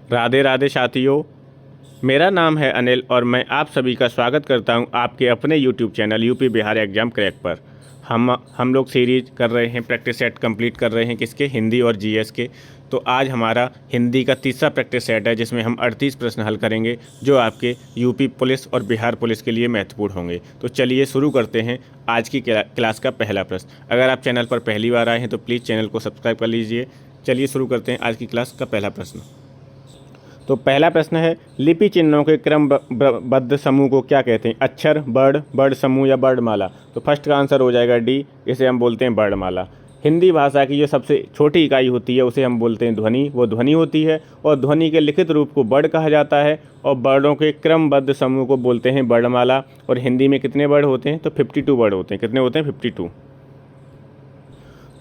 राधे राधे साथियों, मेरा नाम है अनिल और मैं आप सभी का स्वागत करता हूं आपके अपने YouTube channel UP Bihar exam crack पर। हम लोग सीरीज कर रहे हैं, प्रैक्टिस सेट कंप्लीट कर रहे हैं किसके, हिंदी और जीएस के। तो आज हमारा हिंदी का तीसरा प्रैक्टिस सेट है जिसमें हम 38 प्रश्न हल करेंगे जो आपके यूपी पुलिस और बिहार पुलिस के लिए महत्वपूर्ण होंगे। तो चलिए शुरू करते हैं आज की क्लास का पहला प्रश्न। अगर आप चैनल पर पहली बार आए हैं तो प्लीज़ चैनल को सब्सक्राइब कर लीजिए। चलिए शुरू करते हैं आज की क्लास का पहला प्रश्न। तो पहला प्रश्न है, लिपि चिन्हों के क्रमबद्ध समूह को क्या कहते हैं? अक्षर, वर्ड समूह या वर्णमाला? तो फर्स्ट का आंसर हो जाएगा डी, इसे हम बोलते हैं वर्णमाला। हिंदी भाषा की जो सबसे छोटी इकाई होती है उसे हम बोलते हैं ध्वनि, वो ध्वनि होती है। और ध्वनि के लिखित रूप को वर्ण कहा जाता है और वर्णों के क्रमबद्ध समूह को बोलते हैं वर्णमाला। और हिंदी में कितने वर्ण होते हैं? तो 52 वर्ण होते हैं। कितने होते हैं? 52।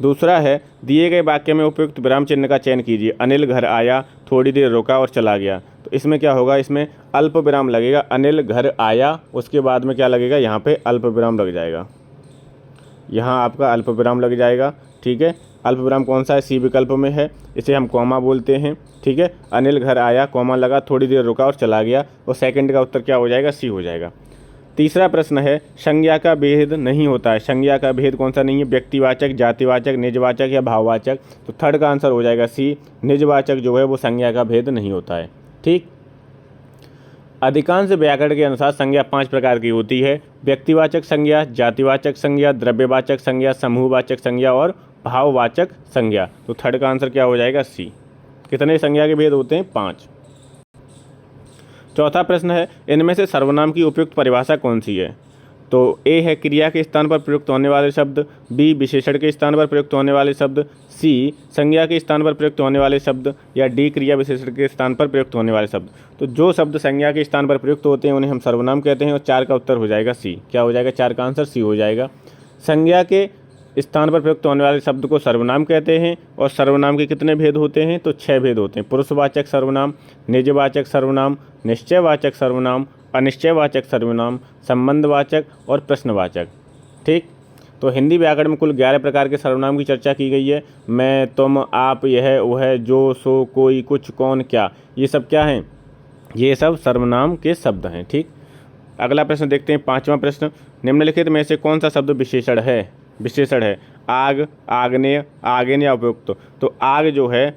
दूसरा है, दिए गए वाक्य में उपयुक्त विराम चिन्ह का चयन कीजिए। अनिल घर आया, थोड़ी देर रुका और चला गया। तो इसमें क्या होगा? इसमें अल्प विराम लगेगा। अनिल घर आया, उसके बाद में क्या लगेगा? यहाँ पे अल्प विराम लग जाएगा। यहाँ आपका अल्प विराम लग जाएगा। ठीक है, अल्प विराम कौन सा है? सी विकल्प में है, इसे हम कॉमा बोलते हैं। ठीक है, अनिल घर आया, कॉमा लगा, थोड़ी देर रुका और चला गया। और सेकंड का उत्तर क्या हो जाएगा? सी हो जाएगा। तीसरा प्रश्न है, संज्ञा का भेद नहीं होता है। संज्ञा का भेद कौन सा नहीं है? व्यक्तिवाचक, जातिवाचक, निजवाचक या भाववाचक? तो थर्ड का आंसर हो जाएगा सी, निजवाचक जो है वो संज्ञा का भेद नहीं होता है। ठीक, अधिकांश व्याकरण के अनुसार संज्ञा 5 प्रकार की होती है। व्यक्तिवाचक संज्ञा, जातिवाचक संज्ञा, द्रव्यवाचक संज्ञा, समूहवाचक संज्ञा और भाववाचक संज्ञा। तो थर्ड का आंसर क्या हो जाएगा? सी। कितने संज्ञा के भेद होते हैं? 5। चौथा प्रश्न है, इनमें से सर्वनाम की उपयुक्त परिभाषा कौन सी है? तो ए है क्रिया के स्थान पर प्रयुक्त होने वाले शब्द, बी विशेषण के स्थान पर प्रयुक्त होने वाले शब्द, सी संज्ञा के स्थान पर प्रयुक्त होने वाले शब्द या डी क्रिया विशेषण के स्थान पर प्रयुक्त होने वाले शब्द। तो जो शब्द संज्ञा के स्थान पर प्रयुक्त होते हैं उन्हें हम सर्वनाम कहते हैं और 4 का उत्तर हो जाएगा सी। क्या हो जाएगा? 4 का आंसर सी हो जाएगा। संज्ञा के स्थान पर प्रयुक्त होने वाले शब्द को सर्वनाम कहते हैं और सर्वनाम के कितने भेद होते हैं? तो 6 भेद होते हैं। पुरुषवाचक सर्वनाम, निजवाचक सर्वनाम, निश्चयवाचक सर्वनाम, अनिश्चयवाचक सर्वनाम, संबंधवाचक और प्रश्नवाचक। ठीक, तो हिंदी व्याकरण में कुल 11 प्रकार के सर्वनाम की चर्चा की गई है। मैं, तुम, आप, यह, वह, जो, सो, कोई, कुछ, कौन, क्या, ये सब क्या हैं? ये सब सर्वनाम के शब्द हैं। ठीक, अगला प्रश्न देखते हैं, 5वां प्रश्न। निम्नलिखित में से कौन सा शब्द विशेषण है? विशेषण है आग, आग्नेय, आग्नेय या उपयुक्त। तो आग जो है,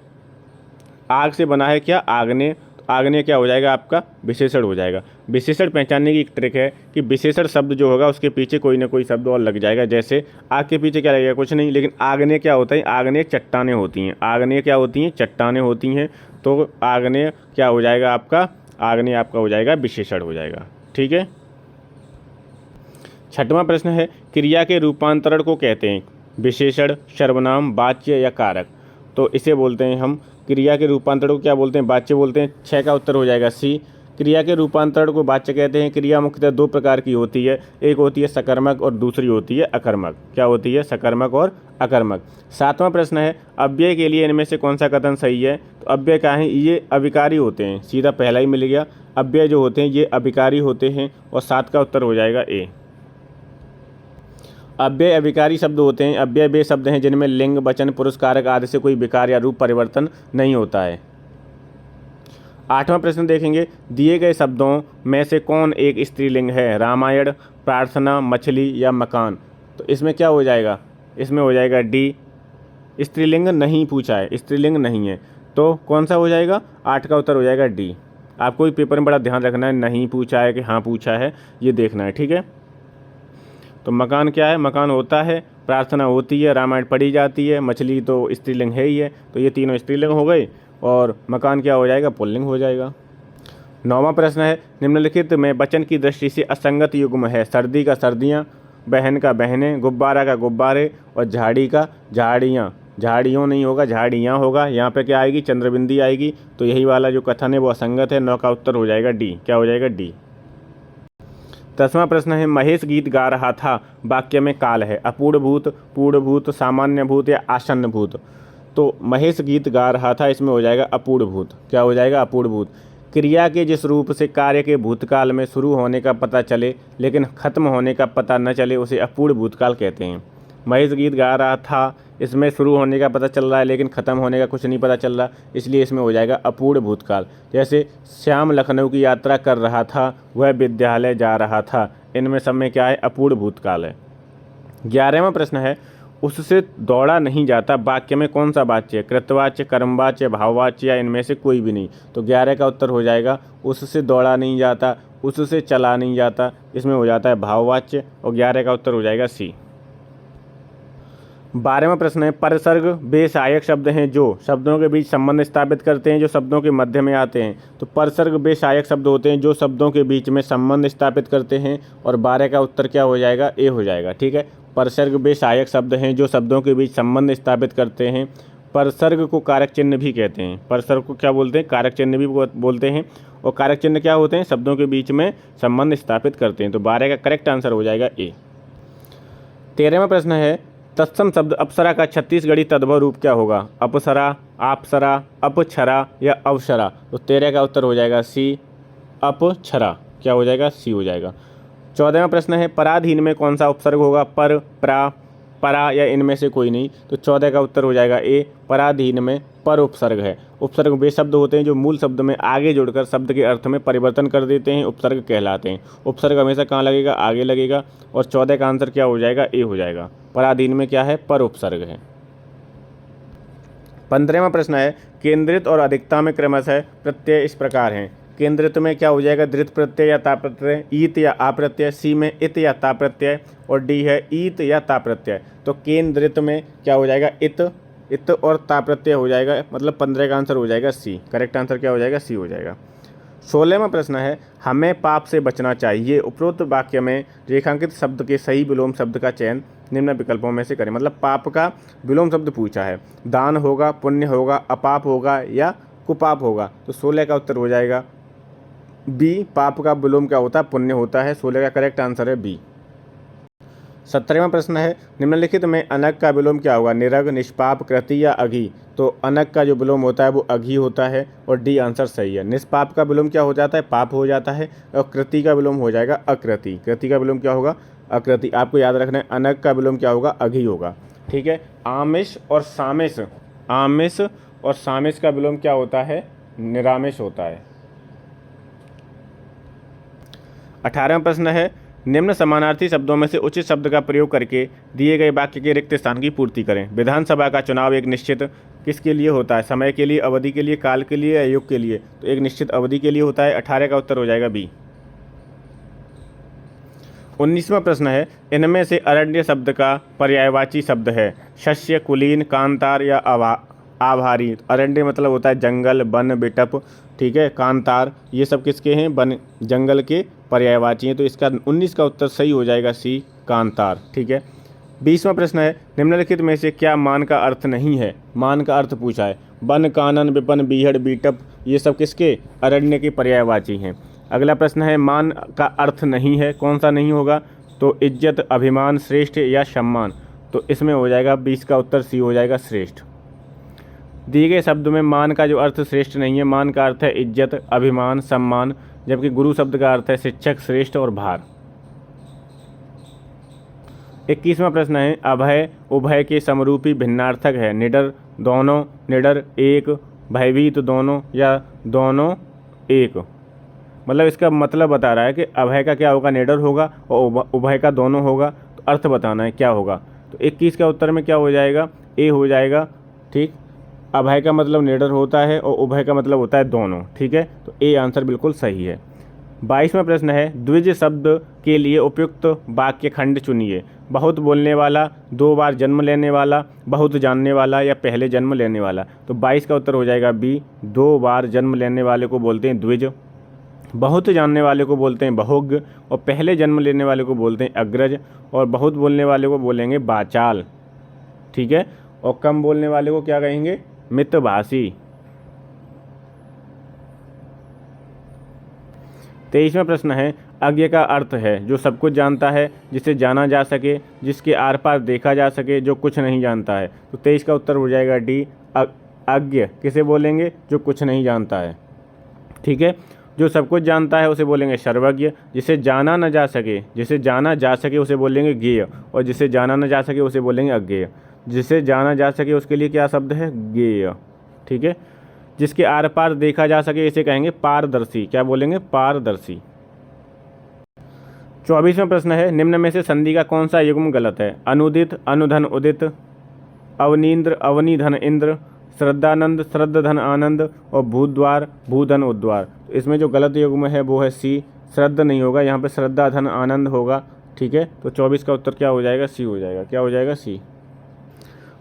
आग से बना है क्या? आग्नेय। तो आग्नेय क्या हो जाएगा? आपका विशेषण हो जाएगा। विशेषण पहचानने की एक ट्रिक है कि विशेषण शब्द जो होगा उसके पीछे कोई ना कोई शब्द और लग जाएगा। जैसे आग के पीछे क्या लगेगा? कुछ नहीं, लेकिन आग्नेय क्या होता है? आग्नेय चट्टानें होती हैं। आग्नेय क्या होती हैं? चट्टानें होती हैं। तो आग्नेय क्या हो जाएगा आपका? आग्नेय आपका हो जाएगा विशेषण हो जाएगा। ठीक है, 6वां प्रश्न है, क्रिया के रूपांतरण को कहते हैं विशेषण, सर्वनाम, वाच्य या कारक? तो इसे बोलते हैं हम, क्रिया के रूपांतरण को क्या बोलते हैं? वाच्य बोलते हैं। 6 का उत्तर हो जाएगा सी। क्रिया के रूपांतरण को वाच्य कहते हैं। क्रिया मुख्यतः 2 प्रकार की होती है, एक होती है सकर्मक और दूसरी होती है अकर्मक। क्या होती है? सकर्मक और अकर्मक। 7वां प्रश्न है, अव्यय के लिए इनमें से कौन सा कथन सही है? तो अव्यय क्या है? ये अविकारी होते हैं। सीधा पहला ही मिल गया, अव्यय जो होते हैं ये अविकारी होते हैं और 7 का उत्तर हो जाएगा ए। अव्यय अविकारी शब्द होते हैं। अव्यय वे शब्द हैं जिनमें लिंग, वचन, पुरुष, कारक आदि से कोई विकार या रूप परिवर्तन नहीं होता है। 8वां प्रश्न देखेंगे, दिए गए शब्दों में से कौन एक स्त्रीलिंग है? रामायण, प्रार्थना, मछली या मकान? तो इसमें क्या हो जाएगा? इसमें हो जाएगा डी, स्त्रीलिंग नहीं पूछा है, स्त्रीलिंग नहीं है। तो कौन सा हो जाएगा? 8 का उत्तर हो जाएगा डी। आपको इस पेपर में बड़ा ध्यान रखना है, नहीं पूछा है कि हाँ पूछा है, ये देखना है। ठीक है, तो मकान क्या है? मकान होता है, प्रार्थना होती है, रामायण पढ़ी जाती है, मछली तो स्त्रीलिंग है ही है। तो ये तीनों स्त्रीलिंग हो गई और मकान क्या हो जाएगा? पुल्लिंग हो जाएगा। 9वां प्रश्न है, निम्नलिखित में वचन की दृष्टि से असंगत युग्म है। सर्दी का सर्दियाँ, बहन का बहनें, गुब्बारा का गुब्बारे और झाड़ी का झाड़ियाँ। झाड़ियों नहीं होगा, झाड़ियाँ होगा। यहाँ पे क्या आएगी? चंद्रबिंदी आएगी। तो यही वाला जो कथन है वो असंगत है। 9 का उत्तर हो जाएगा डी। क्या हो जाएगा? डी। 10वां प्रश्न है, महेश गीत गा रहा था, वाक्य में काल है। अपूर्ण भूत, पूर्ण भूत, सामान्य भूत या आसन्न भूत? तो महेश गीत गा रहा था, इसमें हो जाएगा अपूर्ण भूत। क्या हो जाएगा? अपूर्ण भूत। क्रिया के जिस रूप से कार्य के भूतकाल में शुरू होने का पता चले लेकिन खत्म होने का पता न चले उसे अपूर्ण भूतकाल कहते हैं। महेश गीत गा रहा था, इसमें शुरू होने का पता चल रहा है लेकिन ख़त्म होने का कुछ नहीं पता चल रहा, इसलिए इसमें हो जाएगा अपूर्ण भूतकाल। जैसे श्याम लखनऊ की यात्रा कर रहा था, वह विद्यालय जा रहा था, इनमें सब में क्या है, अपूर्ण भूतकाल है। 11वां प्रश्न है, उससे दौड़ा नहीं जाता वाक्य में कौन सा वाच्य है, कृतवाच्य, कर्मवाच्य, भाववाच्य या इनमें से कोई भी नहीं। तो 11 का उत्तर हो जाएगा उससे दौड़ा नहीं जाता, उससे चला नहीं जाता, इसमें हो जाता है भाववाच्य, और 11 का उत्तर हो जाएगा सी। 12वां प्रश्न है, परसर्ग वे सहायक शब्द हैं जो शब्दों के बीच संबंध स्थापित करते हैं, जो शब्दों के मध्य में आते हैं। तो परसर्ग वे सहायक शब्द होते हैं जो शब्दों के बीच में संबंध स्थापित करते हैं, और 12 का उत्तर क्या हो जाएगा, ए हो जाएगा। ठीक है, परसर्ग वे सहायक शब्द हैं जो शब्दों के बीच संबंध स्थापित करते हैं। परसर्ग को कारक चिन्ह भी कहते हैं, परसर्ग को क्या बोलते हैं, कारक चिन्ह भी बोलते हैं, और कारक चिन्ह क्या होते हैं, शब्दों के बीच में संबंध स्थापित करते हैं। तो 12 का करेक्ट आंसर हो जाएगा ए। 13वां प्रश्न है, तत्सम शब्द अप्सरा का छत्तीसगढ़ी तद्भव रूप क्या होगा, अपसरा, आपसरा, अपछरा या अवसरा। तो 13 का उत्तर हो जाएगा सी, अपछरा, क्या हो जाएगा, सी हो जाएगा। 14वां प्रश्न है, पराधीन में कौन सा उपसर्ग होगा, पर, प्रा, परा या इनमें से कोई नहीं। तो 14 का उत्तर हो जाएगा ए, पराधीन में पर उपसर्ग है। उपसर्ग वे शब्द होते हैं जो मूल शब्द में आगे जुड़कर शब्द के अर्थ में परिवर्तन कर देते हैं, उपसर्ग कहलाते हैं। उपसर्ग हमेशा कहाँ लगेगा, आगे लगेगा, और 14 का आंसर क्या हो जाएगा, ए हो जाएगा। पराधीन में क्या है, पर उपसर्ग है। 15वां प्रश्न है, केंद्रित और अधिकता में क्रमशः प्रत्यय इस प्रकार हैं। केंद्रित में क्या हो जाएगा, धृत प्रत्यय या ता प्रत्यय, ईत या आ प्रत्यय, सी में इत या ता प्रत्यय, और डी है ईत या ता प्रत्यय। तो केंद्रित में क्या हो जाएगा, इत और ता प्रत्यय हो जाएगा, मतलब 15 का आंसर हो जाएगा सी। करेक्ट आंसर क्या हो जाएगा, सी हो जाएगा। 16वां प्रश्न है, हमें पाप से बचना चाहिए। उपरोक्त वाक्य में रेखांकित शब्द के सही विलोम शब्द का चयन निम्न विकल्पों में से करें। मतलब पाप का विलोम शब्द पूछा है, दान होगा, पुण्य होगा, अपाप होगा या कुपाप होगा। तो 16 का उत्तर हो जाएगा बी, पाप का विलोम क्या होता है, पुण्य होता है। 16 का करेक्ट आंसर है बी। 17वां प्रश्न है, निम्नलिखित में अनग का विलोम क्या होगा, निरग, निष्पाप, कृति या अघी। तो अनग का जो विलोम होता है वो अघी होता है, और डी आंसर सही है। निष्पाप का विलोम क्या हो जाता है, पाप हो जाता है, और कृति का विलोम हो जाएगा अकृति। कृति का विलोम क्या होगा, अकृति। आपको याद रखना है, अनग का विलोम क्या होगा, अघी होगा। ठीक है, आमिष और सामिष, आमिष और सामिष का विलोम क्या होता है, निरामिष होता है। 18वां प्रश्न है, निम्न समानार्थी शब्दों में से उचित शब्द का प्रयोग करके दिए गए वाक्य के रिक्त स्थान की पूर्ति करें। विधानसभा का चुनाव एक निश्चित किसके लिए होता है, समय के लिए, अवधि के लिए, काल के लिए या युग के लिए। तो एक निश्चित अवधि के लिए होता है। 18 का उत्तर हो जाएगा बी। 19वां प्रश्न है, इनमें से अरण्य शब्द का पर्यायवाची शब्द है शस्य, कुलीन, कांतार या आभारी। अरण्य मतलब होता है जंगल, वन, बिटप। ठीक है, कांतार ये सब किसके हैं, वन, जंगल के पर्यायवाची हैं। तो इसका 19 का उत्तर सही हो जाएगा सी, कांतार। ठीक है। 20वां प्रश्न है, निम्नलिखित में से क्या मान का अर्थ नहीं है। मान का अर्थ पूछा है, वन, कानन, विपन, बीहड़, बीटप ये सब किसके, अरण्य के पर्यायवाची हैं। अगला प्रश्न है, मान का अर्थ नहीं है, कौन सा नहीं होगा। तो इज्जत, अभिमान, श्रेष्ठ या सम्मान। तो इसमें हो जाएगा 20 का उत्तर सी हो जाएगा, श्रेष्ठ। दिए गए शब्द में मान का जो अर्थ श्रेष्ठ नहीं है, मान का अर्थ है इज्जत, अभिमान, सम्मान, जबकि गुरु शब्द का अर्थ है शिक्षक, श्रेष्ठ और भार। 21वां प्रश्न है, अभय उभय के समरूपी भिन्नार्थक है। निडर दोनों, निडर एक, भयभीत दोनों या दोनों एक। मतलब इसका मतलब बता रहा है कि अभय का क्या होगा, निडर होगा, और उभय का दोनों होगा। तो अर्थ बताना है क्या होगा। तो 21 का उत्तर में क्या हो जाएगा, ए हो जाएगा। ठीक, अभय का मतलब निडर होता है और उभय का मतलब होता है दोनों। ठीक है, तो ए आंसर बिल्कुल सही है। 22वां प्रश्न है, द्विज शब्द के लिए उपयुक्त वाक्य खंड चुनिए। बहुत बोलने वाला, 2 बार जन्म लेने वाला, बहुत जानने वाला या पहले जन्म लेने वाला। तो 22 का उत्तर हो जाएगा बी, 2 बार जन्म लेने वाले को बोलते हैं द्विज, बहुत जानने वाले को बोलते हैं बहुज्ञ, और पहले जन्म लेने वाले को बोलते हैं अग्रज, और बहुत बोलने वाले को बोलेंगे वाचाल। ठीक है, और कम बोलने वाले को क्या कहेंगे, मितभाषी। 23वां प्रश्न है, अज्ञ का अर्थ है जो सब कुछ जानता है, जिसे जाना जा सके, जिसके आर पार देखा जा सके, जो कुछ नहीं जानता है। तो 23 का उत्तर हो जाएगा डी, अज्ञ किसे बोलेंगे, जो कुछ नहीं जानता है। ठीक है, जो सब कुछ जानता है उसे बोलेंगे सर्वज्ञ, जिसे जाना न जा सके, जिसे जाना जा सके उसे बोलेंगे ज्ञेय, और जिसे जाना न जा सके उसे बोलेंगे अज्ञेय। जिसे जाना जा सके उसके लिए क्या शब्द है, ज्ञेय। ठीक है, जिसके आर पार देखा जा सके इसे कहेंगे पारदर्शी। क्या बोलेंगे, पारदर्शी। 24वां प्रश्न है, निम्न में से संधि का कौन सा युग्म गलत है? अनुदित, अनुधन उदित, अवनीन्द्र, अवनीधन इंद्र, श्रद्धानंद, श्रद्धधन आनंद और भूद्वार, भूधन उद्वार। इसमें जो गलत युग्म है वो है सी, श्रद्ध नहीं होगा, यहाँ पे श्रद्धाधन आनंद होगा। ठीक है, तो 24 का उत्तर क्या हो जाएगा, सी हो जाएगा। क्या हो जाएगा, सी।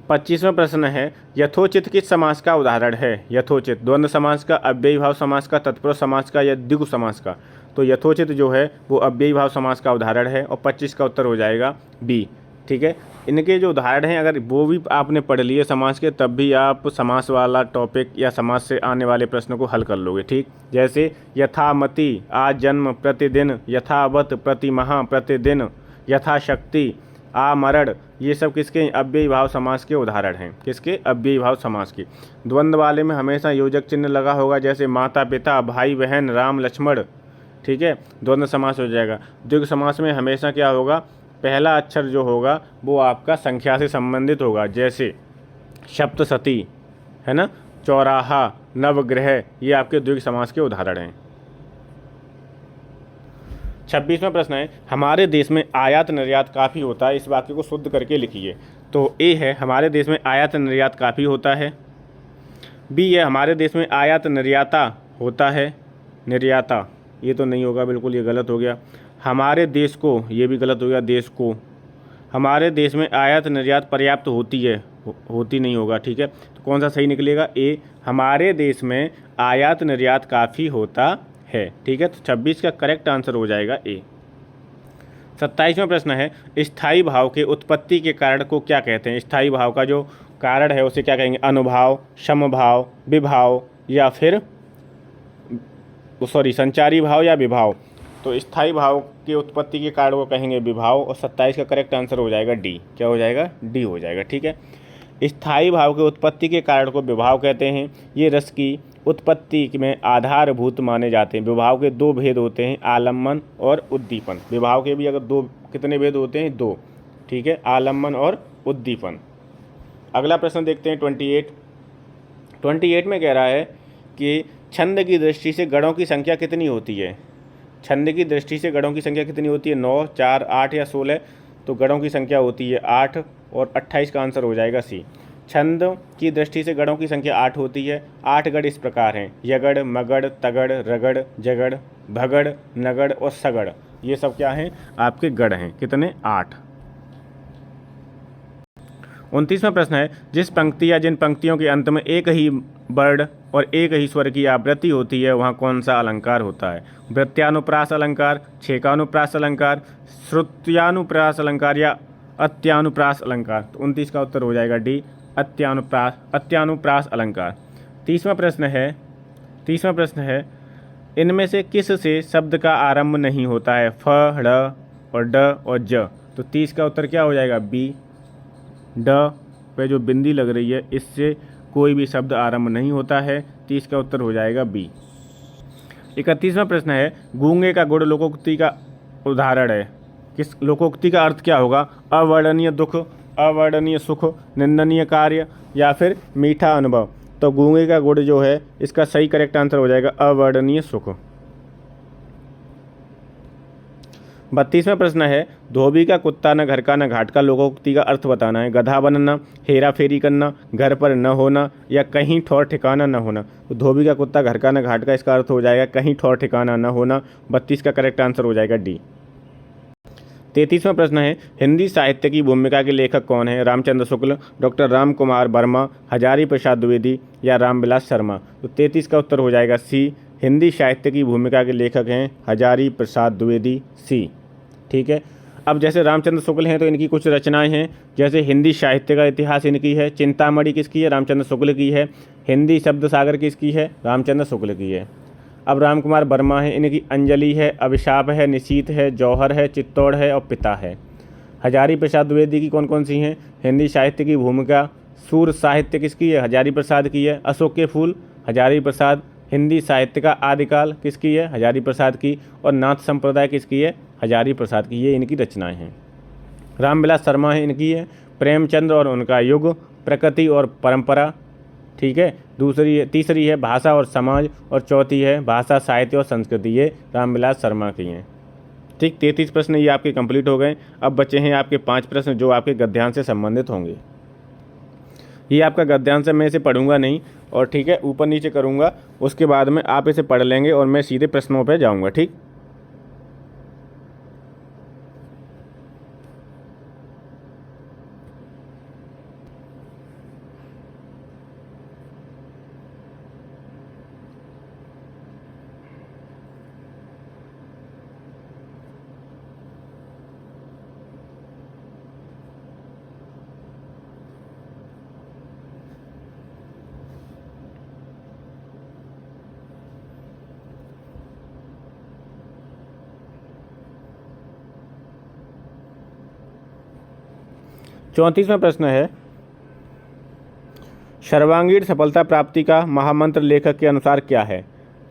25वां प्रश्न है, यथोचित किस समास का उदाहरण है? यथोचित द्वंद्व समास का, अव्ययी भाव समास का, तत्पुरुष समास का या द्विगु समास का? तो यथोचित जो है वो अव्ययी भाव समास का उदाहरण है और 25 का उत्तर हो जाएगा बी। ठीक है, इनके जो उदाहरण हैं अगर वो भी आपने पढ़ लिए समास के, तब भी आप समास वाला टॉपिक या समास से आने वाले प्रश्नों को हल कर लोगे। ठीक, जैसे यथामति, आजन्म, प्रतिदिन, यथावत, प्रतिमाह, प्रतिदिन, यथाशक्ति, आमरण, ये सब किसके, अव्ययी भाव समास के उदाहरण हैं। किसके, अव्ययी भाव समास के। द्वंद्व वाले में हमेशा योजक चिन्ह लगा होगा, जैसे माता पिता, भाई बहन, राम लक्ष्मण। ठीक है, द्वंद्व समास हो जाएगा। द्विगु समास में हमेशा क्या होगा, पहला अक्षर जो होगा वो आपका संख्या से संबंधित होगा, जैसे सप्तशती है ना, चौराहा, नवग्रह, ये आपके द्विगु समास के उदाहरण हैं। 26वां प्रश्न है, हमारे देश में आयात निर्यात काफ़ी होता है, इस वाक्य को शुद्ध करके लिखिए। तो ए है, हमारे देश में आयात निर्यात काफ़ी होता है। बी है, हमारे देश में आयात निर्याता होता है। निर्याता ये तो नहीं होगा, बिल्कुल ये गलत हो गया। हमारे देश को, ये भी गलत हो गया, देश को। हमारे देश में आयात निर्यात पर्याप्त होती है, होती नहीं होगा। ठीक है, तो कौन सा सही निकलेगा, ए, हमारे देश में आयात निर्यात काफ़ी होता है। ठीक है, तो 26 का करेक्ट आंसर हो जाएगा ए। 27वां प्रश्न है, स्थायी भाव के उत्पत्ति के कारण को क्या कहते हैं? स्थायी भाव का जो कारण है उसे क्या कहेंगे? अनुभाव, समभाव, विभाव या फिर संचारी भाव या विभाव। तो स्थायी भाव की उत्पत्ति के कारण को कहेंगे विभाव और 27 का करेक्ट आंसर हो जाएगा डी। क्या हो जाएगा? डी हो जाएगा। ठीक है, स्थायी भाव के उत्पत्ति के कारण को विभाव कहते हैं। ये रस की उत्पत्ति में आधारभूत माने जाते हैं। विभाव के दो भेद होते हैं, आलम्बन और उद्दीपन। विभाव के भी अगर दो, कितने भेद होते हैं? दो। ठीक है, आलम्बन और उद्दीपन। अगला प्रश्न देखते हैं 28 में कह रहा है कि छंद की दृष्टि से गणों की संख्या कितनी होती है? छंद की दृष्टि से गणों की संख्या कितनी होती है? 9, 4, 8 या 16। तो गणों की संख्या होती है 8 और 28 का आंसर हो जाएगा सी। छंद की दृष्टि से गणों की संख्या 8 होती है। 8 गण इस प्रकार हैं, यगड़, मगड़, तगड़, रगड़, जगड़, भगड़, नगड़ और सगड़। ये सब क्या हैं? आपके गण हैं। कितने? 8। 29वां प्रश्न है, जिस पंक्ति या जिन पंक्तियों के अंत में एक ही वर्ण और एक ही स्वर की आवृत्ति होती है वहाँ कौन सा अलंकार होता है? वृत्त्यानुप्रास अलंकार, छेकानुप्रास अलंकार, श्रुत्यानुप्रास अलंकार या अत्यानुप्रास अलंकार। तो 29 का उत्तर हो जाएगा डी, अत्यानुप्रास अलंकार। 30वां प्रश्न है, इनमें से किस से शब्द का आरंभ नहीं होता है? फ, ड़ और ड और ज। तो 30 का उत्तर क्या हो जाएगा? बी। ड पे जो बिंदी लग रही है इससे कोई भी शब्द आरंभ नहीं होता है। 30 का उत्तर हो जाएगा बी। 31वां प्रश्न है, गूंगे का गुड़ लोकोक्ति का उदाहरण है। किस लोकोक्ति का अर्थ क्या होगा? अवर्णनीय दुख, अवर्णनीय सुख, निंदनीय कार्य या फिर मीठा अनुभव। तो गूंगे का गुड़ जो है इसका सही करेक्ट आंसर हो जाएगा अवर्णनीय सुख। 32वां प्रश्न है, धोबी का कुत्ता न घर का न घाट का लोकोक्ति का अर्थ बताना है। गधा बनना, हेरा फेरी करना, घर पर न होना या कहीं ठौर ठिकाना न होना। तो धोबी का कुत्ता घर का न घाट का, इसका अर्थ हो जाएगा कहीं ठौर ठिकाना न होना। 32 का करेक्ट आंसर हो जाएगा डी। 33वां प्रश्न है, हिंदी साहित्य की भूमिका के लेखक कौन है? रामचंद्र शुक्ल, डॉक्टर राम कुमार वर्मा, हजारी प्रसाद द्विवेदी या रामविलास शर्मा। तो 33 का उत्तर हो जाएगा सी। हिंदी साहित्य की भूमिका के लेखक हैं हजारी प्रसाद द्विवेदी, सी। ठीक है, अब जैसे रामचंद्र शुक्ल हैं तो इनकी कुछ रचनाएं हैं, जैसे हिंदी साहित्य का इतिहास इनकी है। चिंतामणि किसकी है? रामचंद्र शुक्ल की है। हिंदी शब्द सागर किसकी है? रामचंद्र शुक्ल की है। अब राम कुमार वर्मा है, इनकी अंजलि है, अभिशाप है, निशीथ है, जौहर है, चित्तौड़ है और पिता है। हजारी प्रसाद द्विवेदी की कौन कौन सी हैं? हिंदी साहित्य की भूमिका। सूर साहित्य किसकी है? हजारी प्रसाद की है। अशोक के फूल, हजारी प्रसाद। हिंदी साहित्य का आदिकाल किसकी है? हजारी प्रसाद की। और नाथ संप्रदाय किसकी है? हजारी प्रसाद की। ये इनकी रचनाएं हैं। रामविलास शर्मा है, इनकी है प्रेमचंद और उनका युग, प्रकृति और परंपरा, ठीक है। तीसरी है भाषा और समाज, और चौथी है भाषा, साहित्य और संस्कृति। ये रामविलास शर्मा की हैं। ठीक, 33 प्रश्न ये आपके कंप्लीट हो गए। अब बचे हैं आपके 5 प्रश्न जो आपके गद्यांश से संबंधित होंगे। ये आपका गद्यांश मैं इसे पढ़ूंगा नहीं, और ठीक है ऊपर नीचे करूंगा, उसके बाद में आप इसे पढ़ लेंगे और मैं सीधे प्रश्नों पर जाऊंगा। ठीक, चौंतीसवां प्रश्न है, सर्वांगीण सफलता प्राप्ति का महामंत्र लेखक के अनुसार क्या है?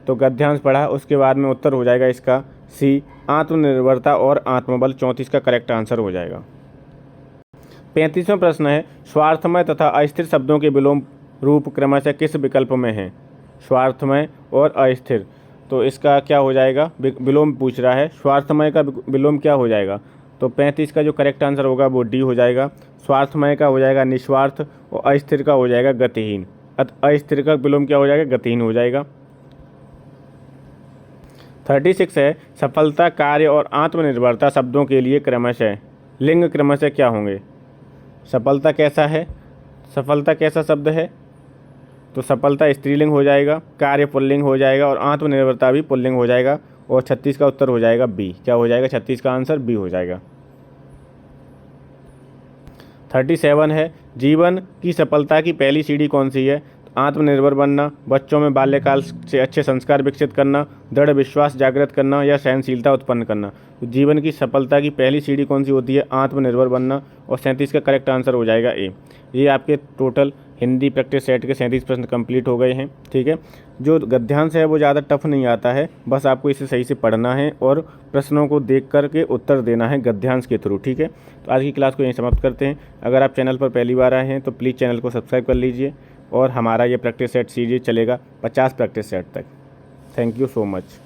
तो गद्यांश पढ़ा, उसके बाद में उत्तर हो जाएगा इसका सी, आत्मनिर्भरता और आत्मबल। 34 का करेक्ट आंसर हो जाएगा। 35वां प्रश्न है, स्वार्थमय तथा अस्थिर शब्दों के विलोम रूप क्रमशः किस विकल्प में हैं? स्वार्थमय और अस्थिर, तो इसका क्या हो जाएगा? विलोम पूछ रहा है, स्वार्थमय का विलोम क्या हो जाएगा? तो 35 का जो करेक्ट आंसर होगा वो डी हो जाएगा। स्वार्थमय का हो जाएगा निस्वार्थ, और अस्थिर का हो जाएगा गतिहीन। अस्थिर का विलोम क्या हो जाएगा? गतिहीन हो जाएगा। 36 है, सफलता, कार्य और आत्मनिर्भरता शब्दों के लिए क्रमशः लिंग क्रमशः क्या होंगे? सफलता कैसा है? सफलता कैसा शब्द है? तो सफलता स्त्रीलिंग हो जाएगा, कार्य पुल्लिंग हो जाएगा, और आत्मनिर्भरता भी पुल्लिंग हो जाएगा। और 36 का उत्तर हो जाएगा बी। क्या हो जाएगा? 36 का आंसर बी हो जाएगा। 37 है, जीवन की सफलता की पहली सीढ़ी कौन सी है? आत्मनिर्भर बनना, बच्चों में बाल्यकाल से अच्छे संस्कार विकसित करना, दृढ़ विश्वास जागृत करना, या सहनशीलता उत्पन्न करना। तो जीवन की सफलता की पहली सीढ़ी कौन सी होती है? आत्मनिर्भर बनना। और 37 का करेक्ट आंसर हो जाएगा ए। ये आपके टोटल हिंदी प्रैक्टिस सेट के 37 प्रश्न कंप्लीट हो गए हैं। ठीक है, जो गद्यांश है वो ज़्यादा टफ नहीं आता है, बस आपको इसे सही से पढ़ना है और प्रश्नों को देख कर के उत्तर देना है गद्यांश के थ्रू। ठीक है, तो आज की क्लास को यहीं समाप्त करते हैं। अगर आप चैनल पर पहली बार आए हैं तो प्लीज़ चैनल को सब्सक्राइब कर लीजिए, और हमारा ये प्रैक्टिस सेट सीरीज चलेगा 50 प्रैक्टिस सेट तक। Thank you so much.